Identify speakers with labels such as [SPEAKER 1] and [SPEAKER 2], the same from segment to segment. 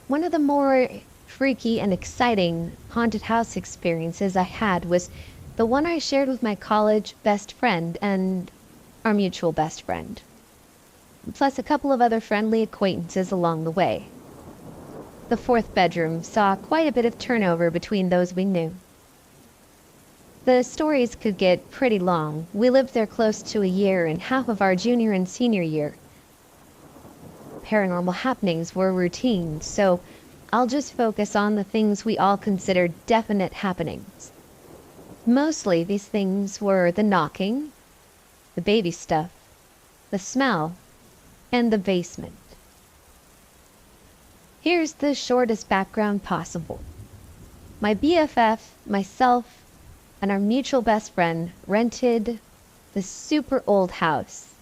[SPEAKER 1] One of the more freaky and exciting haunted house experiences I had was the one I shared with my college best friend and our mutual best friend, plus a couple of other friendly acquaintances along the way. The fourth bedroom saw quite a bit of turnover between those we knew. The stories could get pretty long. We lived there close to a year and half of our junior and senior year. Paranormal happenings were routine, so I'll just focus on the things we all considered definite happenings. Mostly these things were the knocking, the baby stuff, the smell, and the basement. Here's the shortest background possible. My BFF, myself, and our mutual best friend rented this super old house,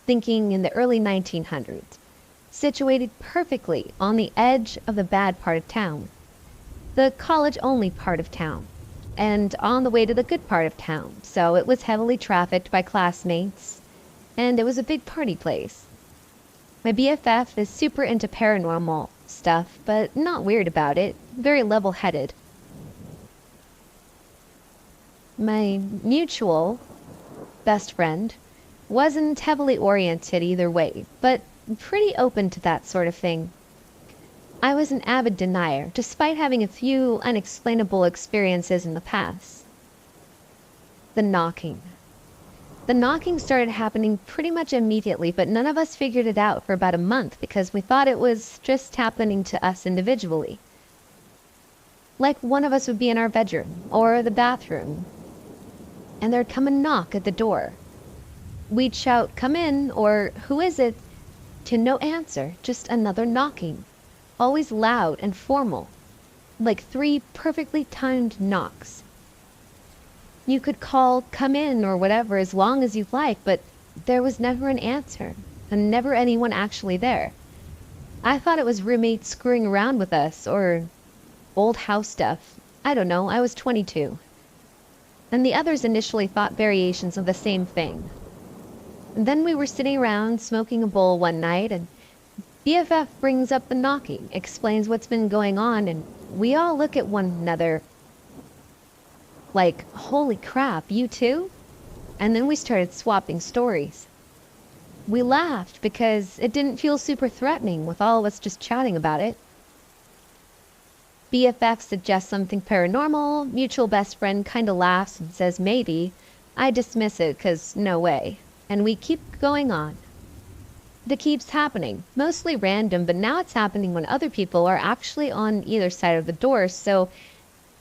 [SPEAKER 1] thinking in the early 1900s, situated perfectly on the edge of the bad part of town, the college-only part of town, and on the way to the good part of town, so it was heavily trafficked by classmates, and it was a big party place. My BFF is super into paranormal stuff, but not weird about it, very level-headed. My mutual best friend wasn't heavily oriented either way, but pretty open to that sort of thing. I was an avid denier, despite having a few unexplainable experiences in the past. The knocking. The knocking started happening pretty much immediately, but none of us figured it out for about a month because we thought it was just happening to us individually. Like one of us would be in our bedroom or the bathroom, and there'd come a knock at the door. We'd shout, "Come in," or "Who is it?" to no answer, just another knocking, always loud and formal, like 3 perfectly timed knocks. You could call "Come in" or whatever as long as you'd like, but there was never an answer, and never anyone actually there. I thought it was roommates screwing around with us, or old house stuff. I don't know, I was 22. And the others initially thought variations of the same thing. And then we were sitting around smoking a bowl one night, and BFF brings up the knocking, explains what's been going on, and we all look at one another like, "Holy crap, you too?" And then we started swapping stories. We laughed because it didn't feel super threatening with all of us just chatting about it. BFF suggests something paranormal, mutual best friend kinda laughs and says maybe. I dismiss it 'cause no way. And we keep going on. It keeps happening, mostly random, but now it's happening when other people are actually on either side of the door, so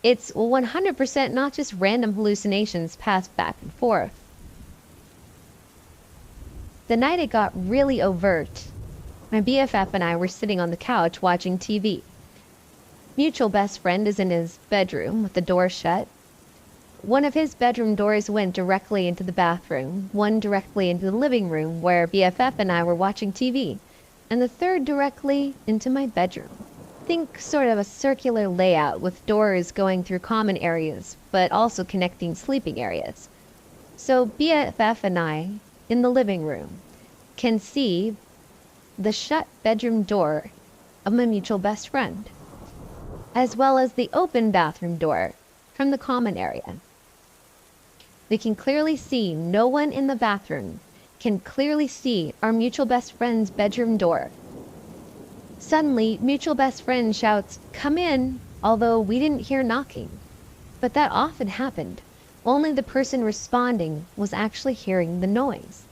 [SPEAKER 1] it's 100% not just random hallucinations passed back and forth. The night it got really overt, my BFF and I were sitting on the couch watching TV. Mutual best friend is in his bedroom with the door shut. One of his bedroom doors went directly into the bathroom, one directly into the living room where BFF and I were watching TV, and the third directly into my bedroom. Think sort of a circular layout with doors going through common areas, but also connecting sleeping areas. So BFF and I, in the living room, can see the shut bedroom door of my mutual best friend, as well as the open bathroom door from the common area. We can clearly see no one in the bathroom, can clearly see our mutual best friend's bedroom door. Suddenly, mutual best friend shouts, "Come in," although we didn't hear knocking. But that often happened. Only the person responding was actually hearing the noise.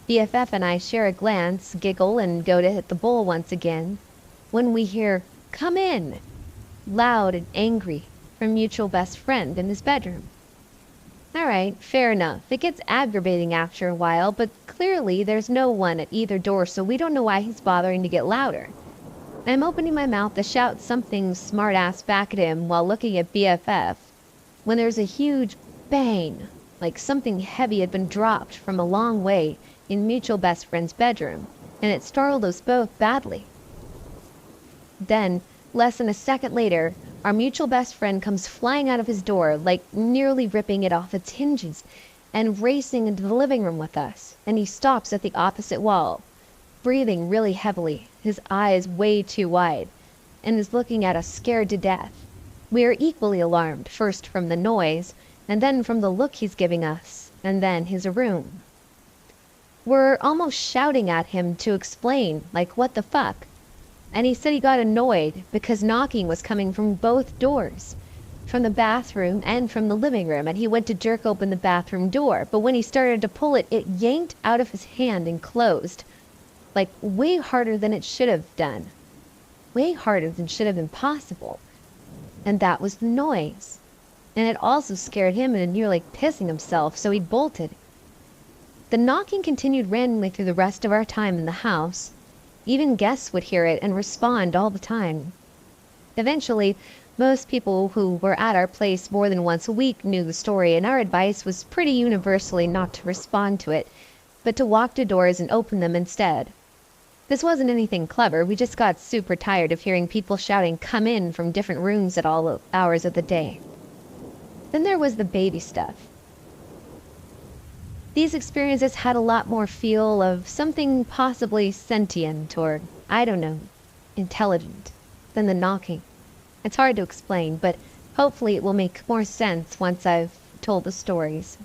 [SPEAKER 1] BFF and I share a glance, giggle, and go to hit the bowl once again, when we hear, "Come in," loud and angry from mutual best friend in his bedroom. Alright, fair enough. It gets aggravating after a while, but clearly there's no one at either door, so we don't know why he's bothering to get louder. I'm opening my mouth to shout something smart-ass back at him while looking at BFF, when there's a huge bang, like something heavy had been dropped from a long way in mutual best friend's bedroom, and it startled us both badly. Then, less than a second later, our mutual best friend comes flying out of his door, like nearly ripping it off its hinges, and racing into the living room with us, and he stops at the opposite wall. breathing really heavily, his eyes way too wide, and is looking at us scared to death. We are equally alarmed, first from the noise, and then from the look he's giving us, and then his room. We're almost shouting at him to explain, like, what the fuck? And he said he got annoyed because knocking was coming from both doors, from the bathroom and from the living room, and he went to jerk open the bathroom door, but when he started to pull it, it yanked out of his hand and closed, like way harder than it should have done. Way harder than should have been possible. And that was the noise. And it also scared him into nearly pissing himself, so he bolted. The knocking continued randomly through the rest of our time in the house. Even guests would hear it and respond all the time. Eventually, most people who were at our place more than once a week knew the story, and our advice was pretty universally not to respond to it, but to walk to doors and open them instead. This wasn't anything clever, we just got super tired of hearing people shouting "come in" from different rooms at all hours of the day. Then there was the baby stuff. These experiences had a lot more feel of something possibly sentient or, I don't know, intelligent, than the knocking. It's hard to explain, but hopefully it will make more sense once I've told the stories.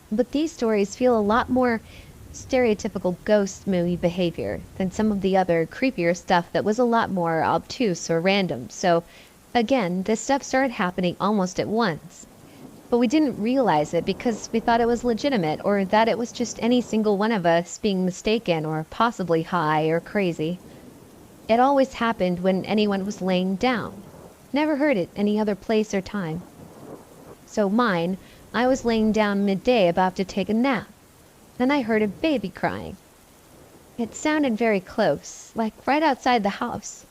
[SPEAKER 1] But these stories feel a lot more stereotypical ghost movie behavior than some of the other creepier stuff that was a lot more obtuse or random. So, again, this stuff started happening almost at once. But we didn't realize it because we thought it was legitimate, or that it was just any single one of us being mistaken or possibly high or crazy. It always happened when anyone was laying down. Never heard it any other place or time. So mine, I was laying down midday about to take a nap. Then I heard a baby crying. It sounded very close, like right outside the house.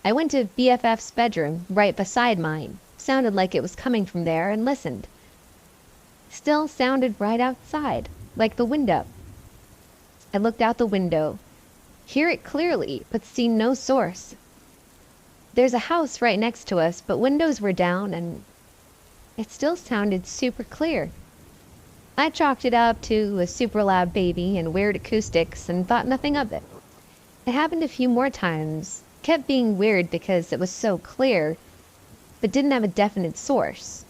[SPEAKER 1] I went to BFF's bedroom, right beside mine. Sounded like it was coming from there, and listened. Still sounded right outside, like the window. I looked out the window. Hear it clearly, but see no source. There's a house right next to us, but windows were down, and it still sounded super clear. I chalked it up to a super loud baby and weird acoustics and thought nothing of it. It happened a few more times, kept being weird because it was so clear, but didn't have a definite source.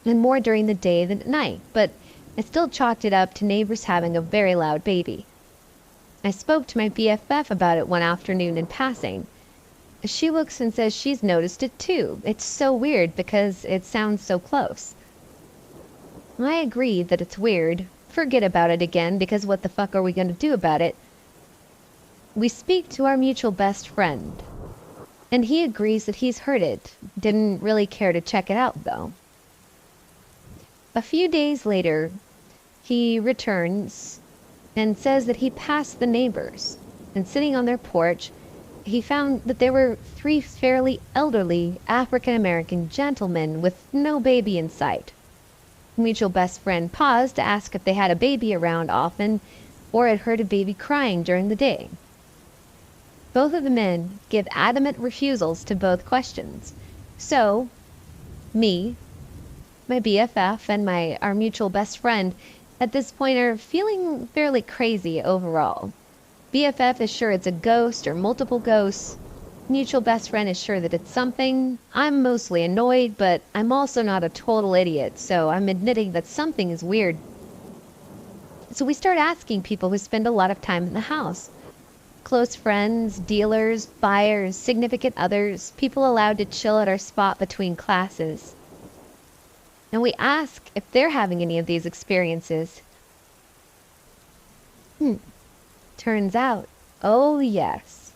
[SPEAKER 1] And more during the day than at night, but I still chalked it up to neighbors having a very loud baby. I spoke to my BFF about it one afternoon in passing. She looks and says she's noticed it too. It's so weird because it sounds so close. I agree that it's weird. Forget about it again, because what the fuck are we going to do about it? We speak to our mutual best friend, and he agrees that he's heard it. Didn't really care to check it out, though. A few days later, he returns and says that he passed the neighbors, and sitting on their porch, he found that there were 3 fairly elderly African-American gentlemen with no baby in sight. Mutual best friend paused to ask if they had a baby around often, or had heard a baby crying during the day. Both of the men give adamant refusals to both questions. So, me, my BFF, and our mutual best friend at this point are feeling fairly crazy overall. BFF is sure it's a ghost or multiple ghosts. Mutual best friend is sure that it's something. I'm mostly annoyed, but I'm also not a total idiot, so I'm admitting that something is weird. So we start asking people who spend a lot of time in the house. Close friends, dealers, buyers, significant others, people allowed to chill at our spot between classes. And we ask if they're having any of these experiences. Turns out, oh yes.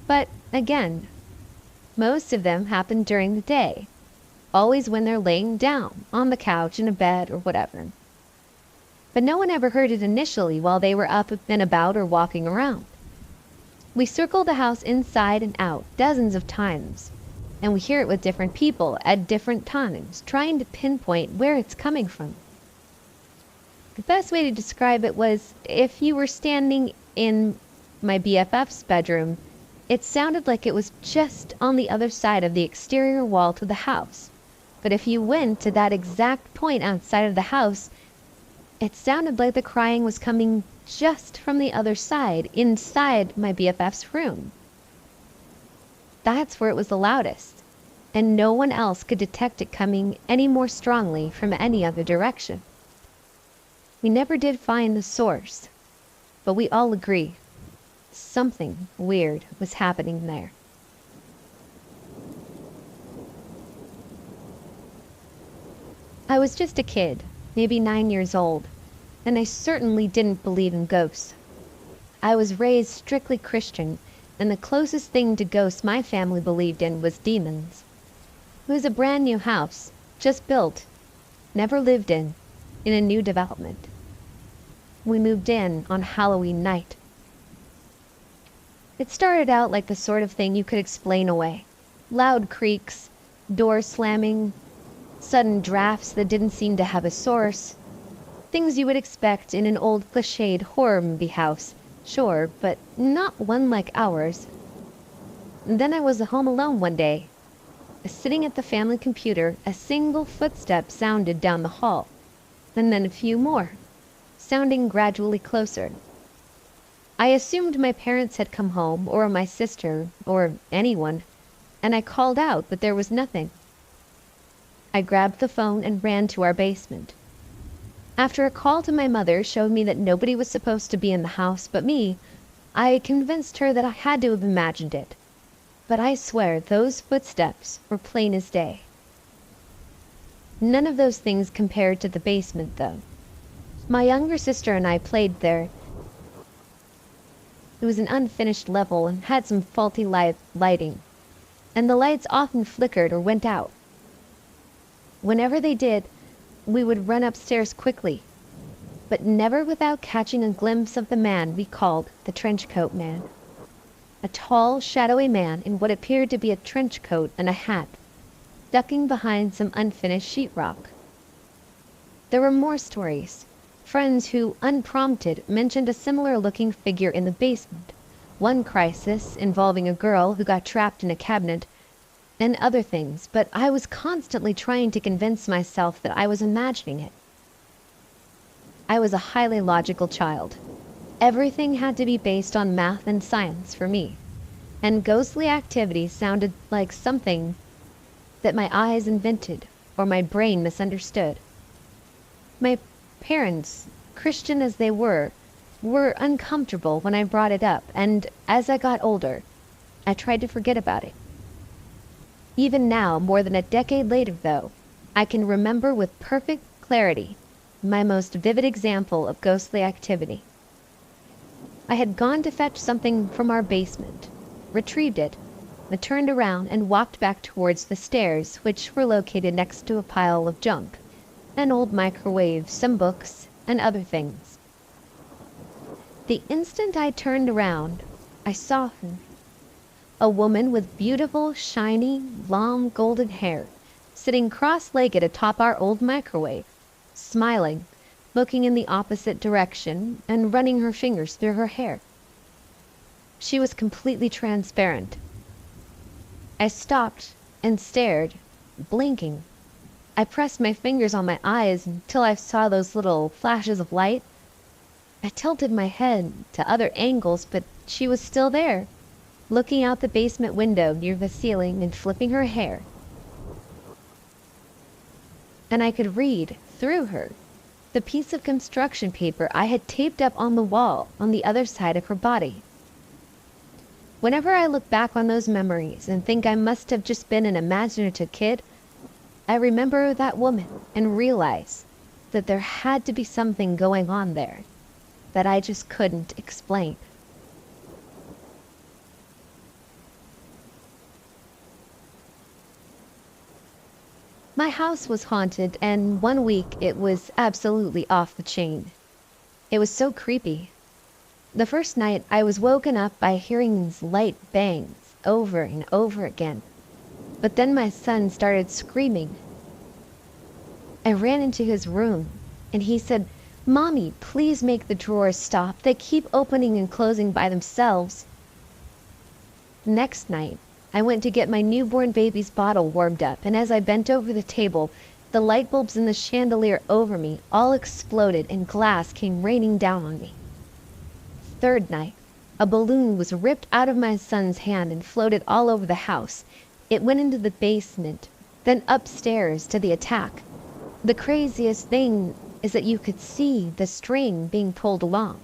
[SPEAKER 1] But again, most of them happen during the day. Always when they're laying down, on the couch, in a bed, or whatever. But no one ever heard it initially while they were up and about or walking around. We circle the house inside and out dozens of times, and we hear it with different people at different times, trying to pinpoint where it's coming from. The best way to describe it was if you were standing in my BFF's bedroom, it sounded like it was just on the other side of the exterior wall to the house. But if you went to that exact point outside of the house, It sounded like the crying was coming just from the other side, inside my BFF's room. That's where it was the loudest, and no one else could detect it coming any more strongly from any other direction. We never did find the source, but we all agree something weird was happening there. I was just a kid, maybe 9 years old, and I certainly didn't believe in ghosts. I was raised strictly Christian, and the closest thing to ghosts my family believed in was demons. It was a brand new house, just built, never lived in a new development. We moved in on Halloween night. It started out like the sort of thing you could explain away. Loud creaks, doors slamming, sudden drafts that didn't seem to have a source. Things you would expect in an old cliched horror movie house, sure, but not one like ours. And then I was home alone one day. Sitting at the family computer, a single footstep sounded down the hall, and then a few more, sounding gradually closer. I assumed my parents had come home, or my sister, or anyone, and I called out, but there was nothing. I grabbed the phone and ran to our basement. After a call to my mother showed me that nobody was supposed to be in the house but me, I convinced her that I had to have imagined it. But I swear those footsteps were plain as day. None of those things compared to the basement, though. My younger sister and I played there. It was an unfinished level and had some faulty lighting, and the lights often flickered or went out. Whenever they did, we would run upstairs quickly, but never without catching a glimpse of the man we called the trenchcoat man. A tall, shadowy man in what appeared to be a trench coat and a hat, ducking behind some unfinished sheetrock. There were more stories. Friends who, unprompted, mentioned a similar-looking figure in the basement. One crisis involving a girl who got trapped in a cabinet, and other things, but I was constantly trying to convince myself that I was imagining it. I was a highly logical child. Everything had to be based on math and science for me, and ghostly activity sounded like something that my eyes invented or my brain misunderstood. My parents, Christian as they were uncomfortable when I brought it up, and as I got older, I tried to forget about it. Even now, more than a decade later though, I can remember with perfect clarity my most vivid example of ghostly activity. I had gone to fetch something from our basement, retrieved it, and turned around and walked back towards the stairs, which were located next to a pile of junk, an old microwave, some books, and other things. The instant I turned around, I saw her. A woman with beautiful, shiny, long golden hair, sitting cross-legged atop our old microwave, smiling, looking in the opposite direction, and running her fingers through her hair. She was completely transparent. I stopped and stared, blinking. I pressed my fingers on my eyes until I saw those little flashes of light. I tilted my head to other angles, but she was still there, looking out the basement window near the ceiling and flipping her hair. And I could read, through her, the piece of construction paper I had taped up on the wall on the other side of her body. Whenever I look back on those memories and think I must have just been an imaginative kid, I remember that woman and realize that there had to be something going on there that I just couldn't explain. My house was haunted, and one week it was absolutely off the chain. It was so creepy. The first night I was woken up by hearing these light bangs over and over again. But then my son started screaming. I ran into his room, and he said, "Mommy, please make the drawers stop. They keep opening and closing by themselves." The next night, I went to get my newborn baby's bottle warmed up, and as I bent over the table, The light bulbs in the chandelier over me all exploded and glass came raining down on me. Third night, a balloon was ripped out of my son's hand and floated all over the house. It went into the basement, then upstairs to the attack. The craziest thing is that you could see the string being pulled along.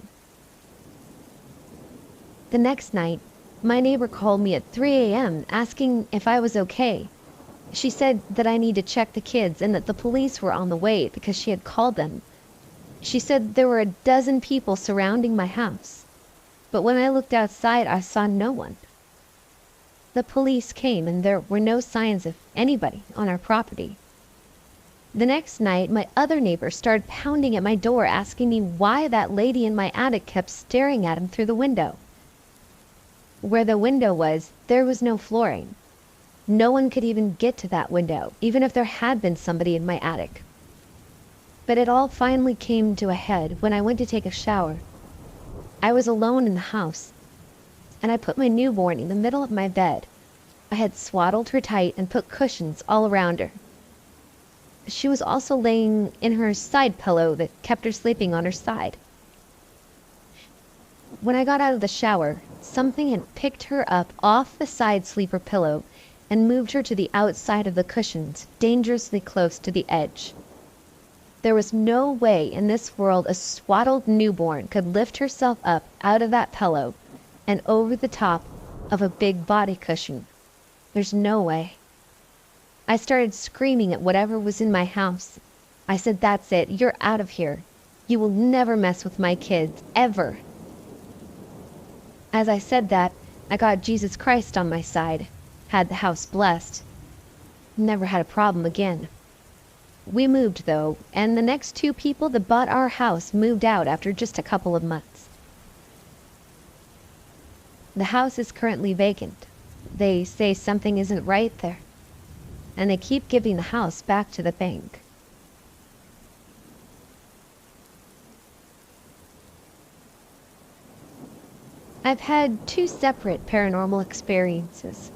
[SPEAKER 1] The next night, my neighbor called me at 3 a.m. asking if I was okay. She said that I need to check the kids and that the police were on the way because she had called them. She said there were a dozen people surrounding my house, but when I looked outside, I saw no one. The police came and there were no signs of anybody on our property. The next night, my other neighbor started pounding at my door asking me why that lady in my attic kept staring at him through the window. Where the window was, there was no flooring. No one could even get to that window, even if there had been somebody in my attic. But it all finally came to a head when I went to take a shower. I was alone in the house, and I put my newborn in the middle of my bed. I had swaddled her tight and put cushions all around her. She was also laying in her side pillow that kept her sleeping on her side. When I got out of the shower, something had picked her up off the side sleeper pillow and moved her to the outside of the cushions, dangerously close to the edge. There was no way in this world a swaddled newborn could lift herself up out of that pillow and over the top of a big body cushion. There's no way. I started screaming at whatever was in my house. I said, "That's it, you're out of here. You will never mess with my kids, ever." As I said that, I got Jesus Christ on my side, had the house blessed. Never had a problem again. We moved though, and the next 2 people that bought our house moved out after just a couple of months. The house is currently vacant. They say something isn't right there, and they keep giving the house back to the bank. I've had 2 separate paranormal experiences.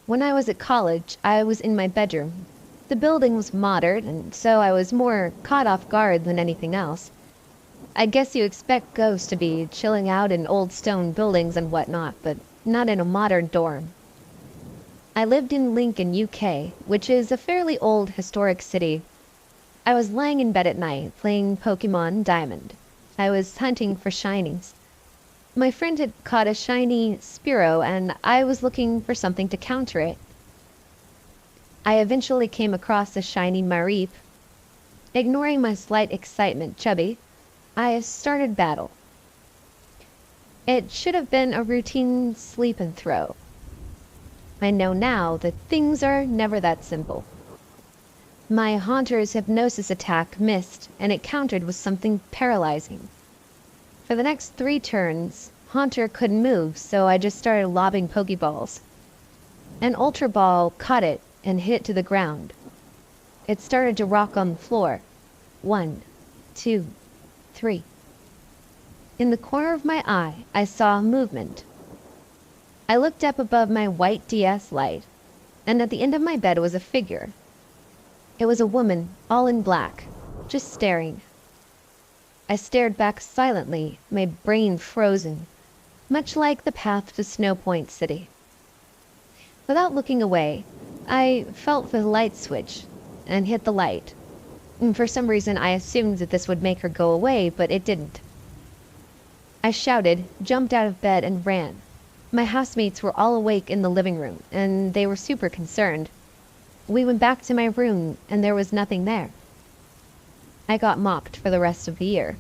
[SPEAKER 1] When I was at college, I was in my bedroom. The building was modern, and so I was more caught off guard than anything else. I guess you expect ghosts to be chilling out in old stone buildings and whatnot, but not in a modern dorm. I lived in Lincoln, UK, which is a fairly old historic city. I was lying in bed at night, playing Pokemon Diamond. I was hunting for shinies. My friend had caught a shiny Spearow, and I was looking for something to counter it. I eventually came across a shiny Mareep. Ignoring my slight excitement, chubby, I started battle. It should have been a routine sleep and throw. I know now that things are never that simple. My Haunter's hypnosis attack missed, and it countered with something paralyzing. For the next 3 turns, Haunter couldn't move, so I just started lobbing Pokeballs. An Ultra Ball caught it and hit it to the ground. It started to rock on the floor. 1, 2, 3. In the corner of my eye, I saw movement. I looked up above my white DS light, and at the end of my bed was a figure. It was a woman, all in black, just staring. I stared back silently, my brain frozen, much like the path to Snow Point City. Without looking away, I felt for the light switch and hit the light. And for some reason, I assumed that this would make her go away, but it didn't. I shouted, jumped out of bed, and ran. My housemates were all awake in the living room, and they were super concerned. We went back to my room, and there was nothing there. I got mopped for the rest of the year.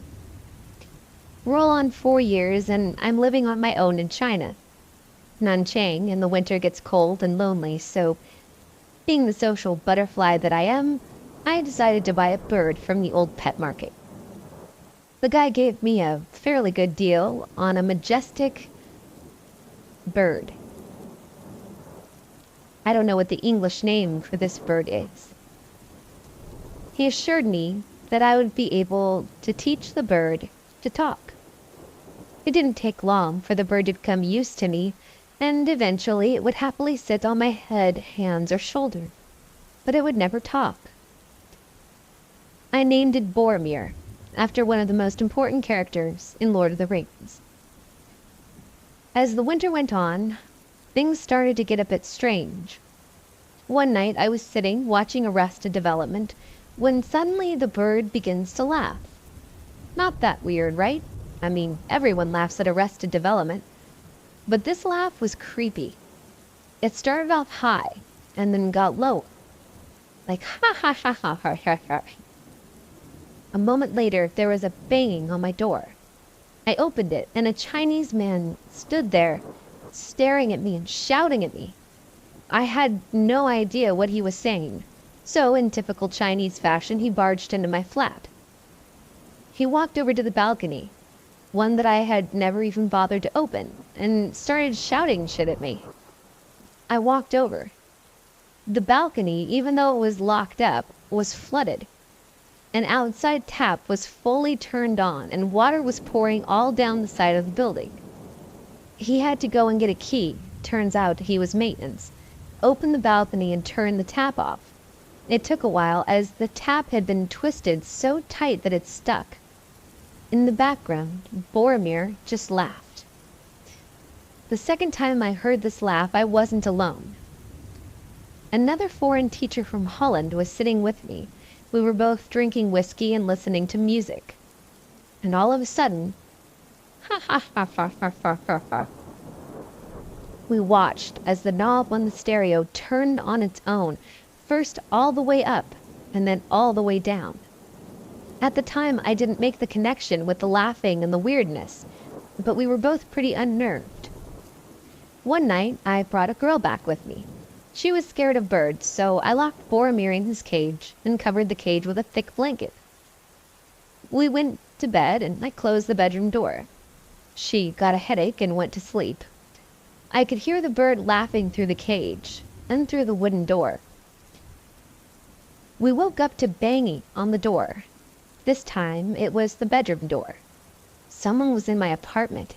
[SPEAKER 1] Roll on 4 years, and I'm living on my own in China. Nanchang, and the winter gets cold and lonely, so being the social butterfly that I am, I decided to buy a bird from the old pet market. The guy gave me a fairly good deal on a majestic bird. I don't know what the English name for this bird is. He assured me that I would be able to teach the bird to talk. It didn't take long for the bird to become used to me, and eventually it would happily sit on my head, hands, or shoulder, but it would never talk. I named it Boromir, after one of the most important characters in Lord of the Rings. As the winter went on, things started to get a bit strange. One night I was sitting watching Arrested Development when suddenly the bird begins to laugh. Not that weird, right? I mean, everyone laughs at Arrested Development. But this laugh was creepy. It started off high and then got low. Like ha ha ha ha ha ha ha. A moment later, there was a banging on my door. I opened it, and a Chinese man stood there, staring at me and shouting at me. I had no idea what he was saying, so in typical Chinese fashion, he barged into my flat. He walked over to the balcony, one that I had never even bothered to open, and started shouting shit at me. I walked over. The balcony, even though it was locked up, was flooded. An outside tap was fully turned on, and water was pouring all down the side of the building. He had to go and get a key, turns out he was maintenance, open the balcony and turn the tap off. It took a while, as the tap had been twisted so tight that it stuck. In the background, Boromir just laughed. The second time I heard this laugh, I wasn't alone. Another foreign teacher from Holland was sitting with me. We were both drinking whiskey and listening to music. And all of a sudden, ha ha ha ha ha ha ha ha. We watched as the knob on the stereo turned on its own, first all the way up and then all the way down. At the time, I didn't make the connection with the laughing and the weirdness, but we were both pretty unnerved. One night, I brought a girl back with me. She was scared of birds, so I locked Boromir in his cage and covered the cage with a thick blanket. We went to bed, and I closed the bedroom door. She got a headache and went to sleep. I could hear the bird laughing through the cage and through the wooden door. We woke up to banging on the door. This time, it was the bedroom door. Someone was in my apartment.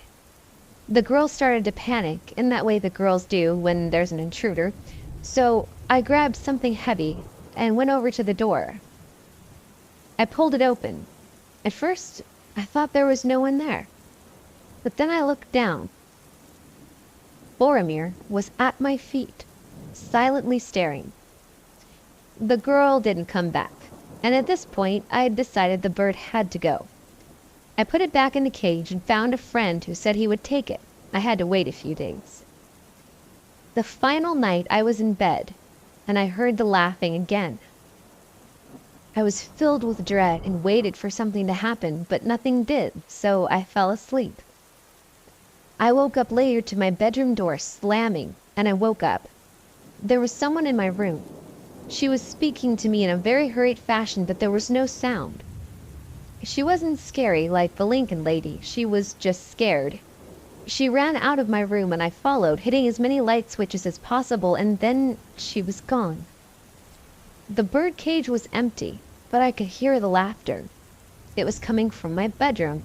[SPEAKER 1] The girl started to panic, in that way the girls do when there's an intruder. So I grabbed something heavy and went over to the door. I pulled it open. At first, I thought there was no one there. But then I looked down. Boromir was at my feet, silently staring. The girl didn't come back, and at this point, I had decided the bird had to go. I put it back in the cage and found a friend who said he would take it. I had to wait a few days. The final night I was in bed, and I heard the laughing again. I was filled with dread and waited for something to happen, but nothing did, so I fell asleep. I woke up later to my bedroom door slamming, and I woke up. There was someone in my room. She was speaking to me in a very hurried fashion, but there was no sound. She wasn't scary like the Lincoln lady, she was just scared. She ran out of my room and I followed, hitting as many light switches as possible, and then she was gone. The bird cage was empty, but I could hear the laughter. It was coming from my bedroom.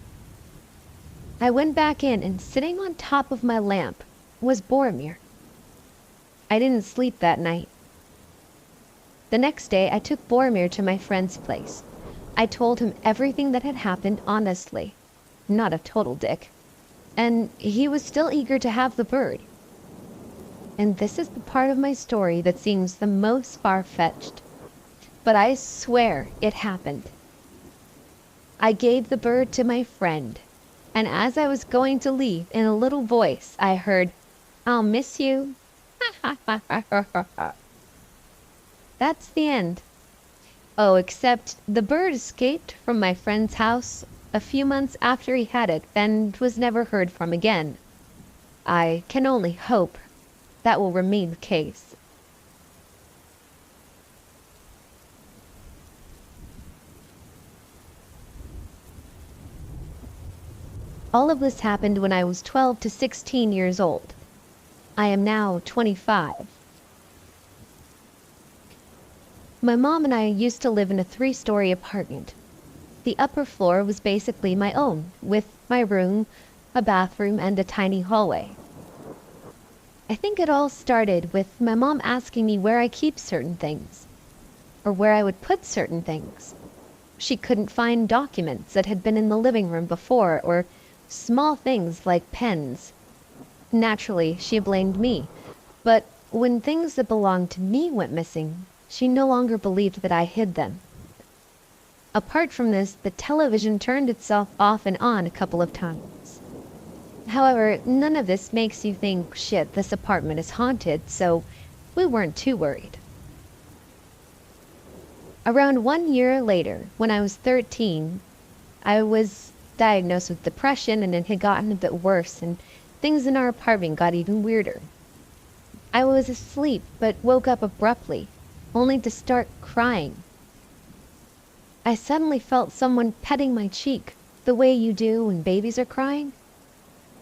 [SPEAKER 1] I went back in, and sitting on top of my lamp was Boromir. I didn't sleep that night. The next day, I took Boromir to my friend's place. I told him everything that had happened honestly, not a total dick. And he was still eager to have the bird. And this is the part of my story that seems the most far-fetched. But I swear it happened. I gave the bird to my friend, and as I was going to leave, in a little voice, I heard, "I'll miss you." That's the end. Oh, except the bird escaped from my friend's house a few months after he had it and was never heard from again. I can only hope that will remain the case. All of this happened when I was 12 to 16 years old. I am now 25. My mom and I used to live in a 3-story apartment. The upper floor was basically my own, with my room, a bathroom, and a tiny hallway. I think it all started with my mom asking me where I keep certain things, or where I would put certain things. She couldn't find documents that had been in the living room before, or small things like pens. Naturally, she blamed me, but when things that belonged to me went missing, she no longer believed that I hid them. Apart from this, the television turned itself off and on a couple of times. However, none of this makes you think, shit, this apartment is haunted, so we weren't too worried. Around 1 year later, when I was 13, I was diagnosed with depression, and it had gotten a bit worse, and things in our apartment got even weirder. I was asleep, but woke up abruptly, only to start crying. I suddenly felt someone petting my cheek, the way you do when babies are crying.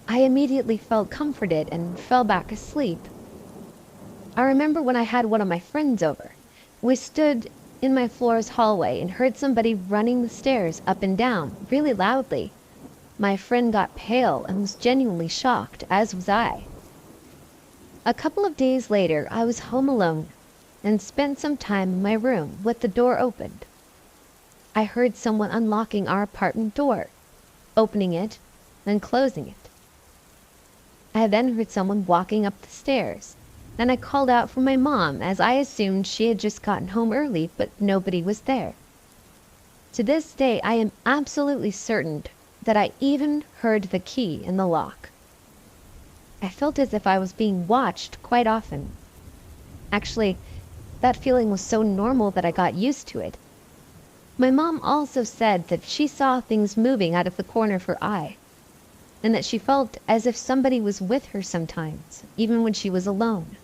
[SPEAKER 1] I immediately felt comforted and fell back asleep. I remember when I had one of my friends over. We stood in my floor's hallway and heard somebody running the stairs up and down, really loudly. My friend got pale and was genuinely shocked, as was I. A couple of days later, I was home alone and spent some time in my room with the door opened. I heard someone unlocking our apartment door, opening it, then closing it. I then heard someone walking up the stairs. Then I called out for my mom, as I assumed she had just gotten home early, but nobody was there. To this day, I am absolutely certain that I even heard the key in the lock. I felt as if I was being watched quite often. Actually, that feeling was so normal that I got used to it. My mom also said that she saw things moving out of the corner of her eye, and that she felt as if somebody was with her sometimes, even when she was alone.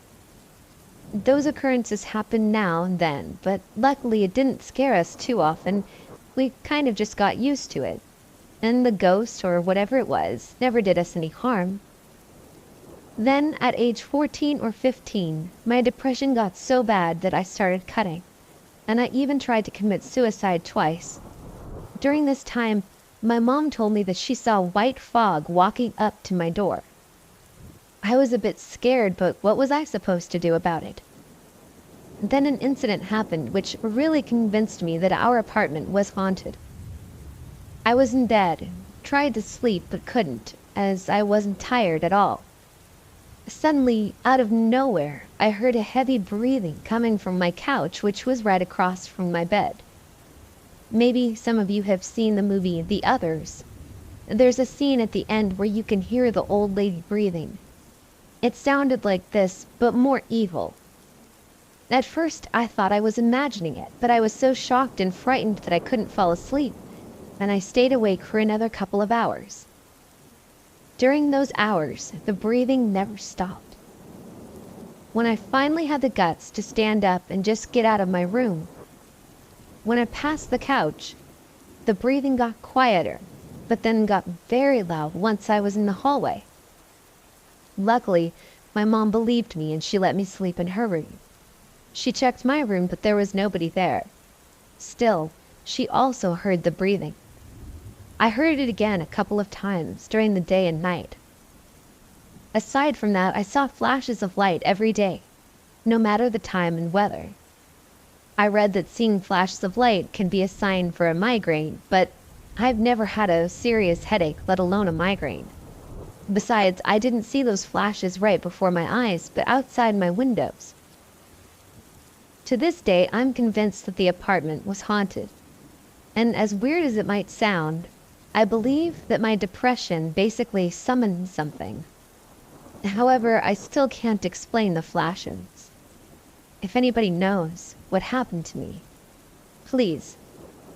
[SPEAKER 1] Those occurrences happen now and then, but luckily it didn't scare us too often. We kind of just got used to it, and the ghost, or whatever it was, never did us any harm. Then, at age 14 or 15, my depression got so bad that I started cutting, and I even tried to commit suicide twice. During this time, my mom told me that she saw white fog walking up to my door. I was a bit scared, but what was I supposed to do about it? Then an incident happened which really convinced me that our apartment was haunted. I was in bed, tried to sleep but couldn't, as I wasn't tired at all. Suddenly, out of nowhere, I heard a heavy breathing coming from my couch, which was right across from my bed. Maybe some of you have seen the movie The Others. There's a scene at the end where you can hear the old lady breathing. It sounded like this, but more evil. At first, I thought I was imagining it, but I was so shocked and frightened that I couldn't fall asleep, and I stayed awake for another couple of hours. During those hours, the breathing never stopped. When I finally had the guts to stand up and just get out of my room, when I passed the couch, the breathing got quieter, but then got very loud once I was in the hallway. Luckily, my mom believed me and she let me sleep in her room. She checked my room, but there was nobody there. Still, she also heard the breathing. I heard it again a couple of times during the day and night. Aside from that, I saw flashes of light every day, no matter the time and weather. I read that seeing flashes of light can be a sign for a migraine, but I've never had a serious headache, let alone a migraine. Besides, I didn't see those flashes right before my eyes, but outside my windows. To this day, I'm convinced that the apartment was haunted. And as weird as it might sound, I believe that my depression basically summoned something. However, I still can't explain the flashes. If anybody knows what happened to me, please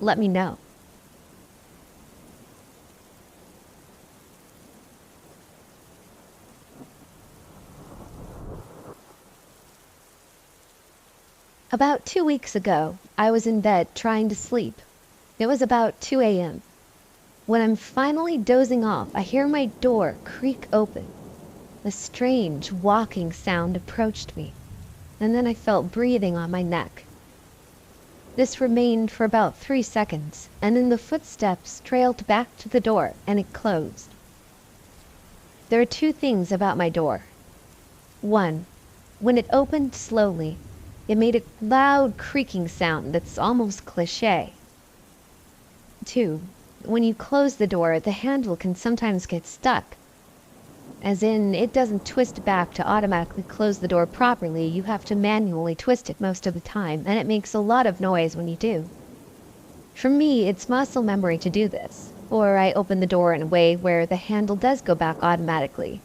[SPEAKER 1] let me know. About 2 weeks ago, I was in bed trying to sleep. It was about 2 a.m. When I'm finally dozing off, I hear my door creak open. A strange walking sound approached me, and then I felt breathing on my neck. This remained for about 3 seconds, and then the footsteps trailed back to the door, and it closed. There are 2 things about my door. 1, when it opened slowly, it made a loud creaking sound that's almost cliché. Two, when you close the door, the handle can sometimes get stuck. As in, it doesn't twist back to automatically close the door properly. You have to manually twist it most of the time, and it makes a lot of noise when you do. For me, it's muscle memory to do this, or I open the door in a way where the handle does go back automatically.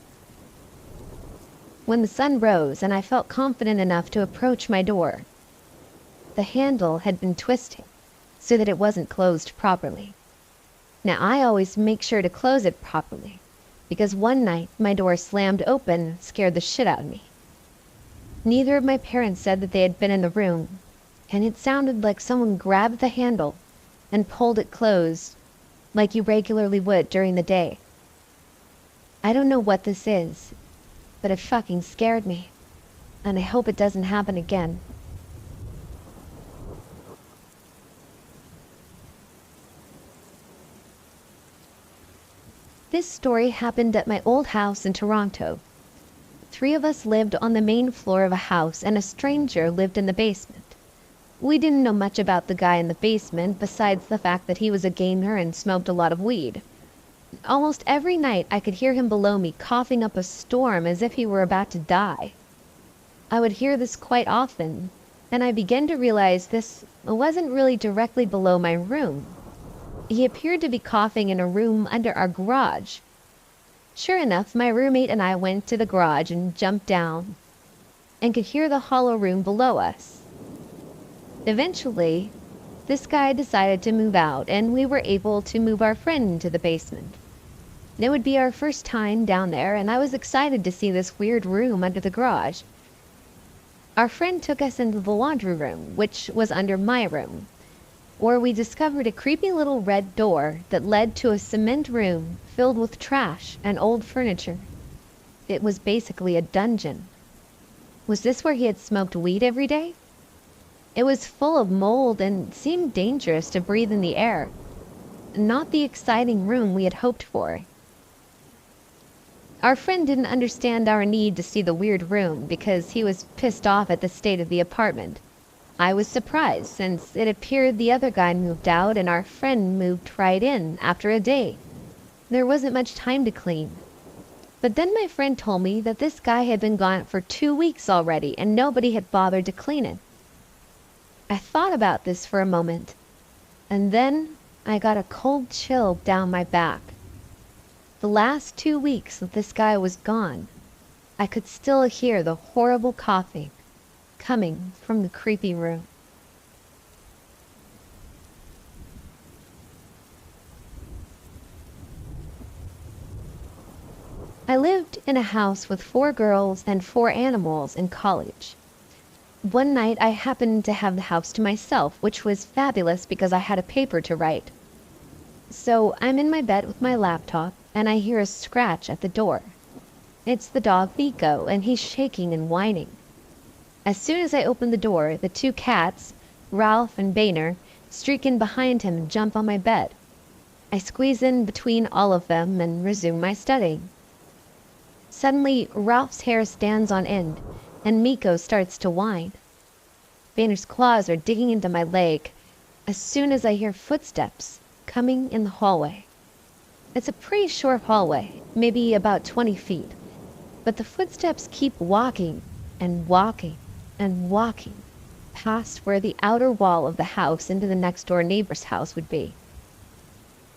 [SPEAKER 1] When the sun rose and I felt confident enough to approach my door, the handle had been twisted so that it wasn't closed properly. Now I always make sure to close it properly, because one night my door slammed open and scared the shit out of me. Neither of my parents said that they had been in the room, and it sounded like someone grabbed the handle and pulled it closed like you regularly would during the day. I don't know what this is, but it fucking scared me, and I hope it doesn't happen again. This story happened at my old house in Toronto. 3 of us lived on the main floor of a house, and a stranger lived in the basement. We didn't know much about the guy in the basement, besides the fact that he was a gamer and smoked a lot of weed. Almost every night I could hear him below me coughing up a storm as if he were about to die. I would hear this quite often, and I began to realize this wasn't really directly below my room. He appeared to be coughing in a room under our garage. Sure enough, my roommate and I went to the garage and jumped down, and could hear the hollow room below us. Eventually, this guy decided to move out, and we were able to move our friend into the basement. It would be our first time down there, and I was excited to see this weird room under the garage. Our friend took us into the laundry room, which was under my room, where we discovered a creepy little red door that led to a cement room filled with trash and old furniture. It was basically a dungeon. Was this where he had smoked weed every day? It was full of mold and seemed dangerous to breathe in the air. Not the exciting room we had hoped for. Our friend didn't understand our need to see the weird room because he was pissed off at the state of the apartment. I was surprised, since it appeared the other guy moved out and our friend moved right in after a day. There wasn't much time to clean. But then my friend told me that this guy had been gone for 2 weeks already and nobody had bothered to clean it. I thought about this for a moment, and then I got a cold chill down my back. The last 2 weeks that this guy was gone, I could still hear the horrible coughing coming from the creepy room. I lived in a house with 4 girls and 4 animals in college. One night I happened to have the house to myself, which was fabulous because I had a paper to write. So I'm in my bed with my laptop, and I hear a scratch at the door. It's the dog Miko, and he's shaking and whining. As soon as I open the door, the 2 cats, Ralph and Boehner, streak in behind him and jump on my bed. I squeeze in between all of them and resume my studying. Suddenly, Ralph's hair stands on end, and Miko starts to whine. Boehner's claws are digging into my leg as soon as I hear footsteps coming in the hallway. It's a pretty short hallway, maybe about 20 feet, but the footsteps keep walking and walking and walking past where the outer wall of the house into the next door neighbor's house would be.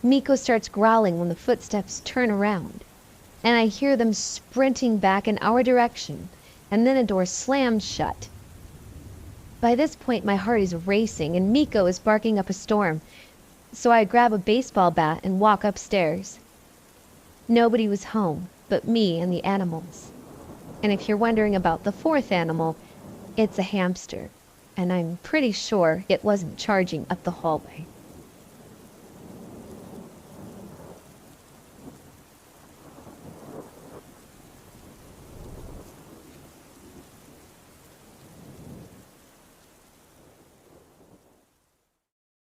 [SPEAKER 1] Miko starts growling when the footsteps turn around, and I hear them sprinting back in our direction, and then a door slams shut. By this point my heart is racing and Miko is barking up a storm, so I grab a baseball bat and walk upstairs. Nobody was home but me and the animals. And if you're wondering about the 4th animal, it's a hamster, and I'm pretty sure it wasn't charging up the hallway.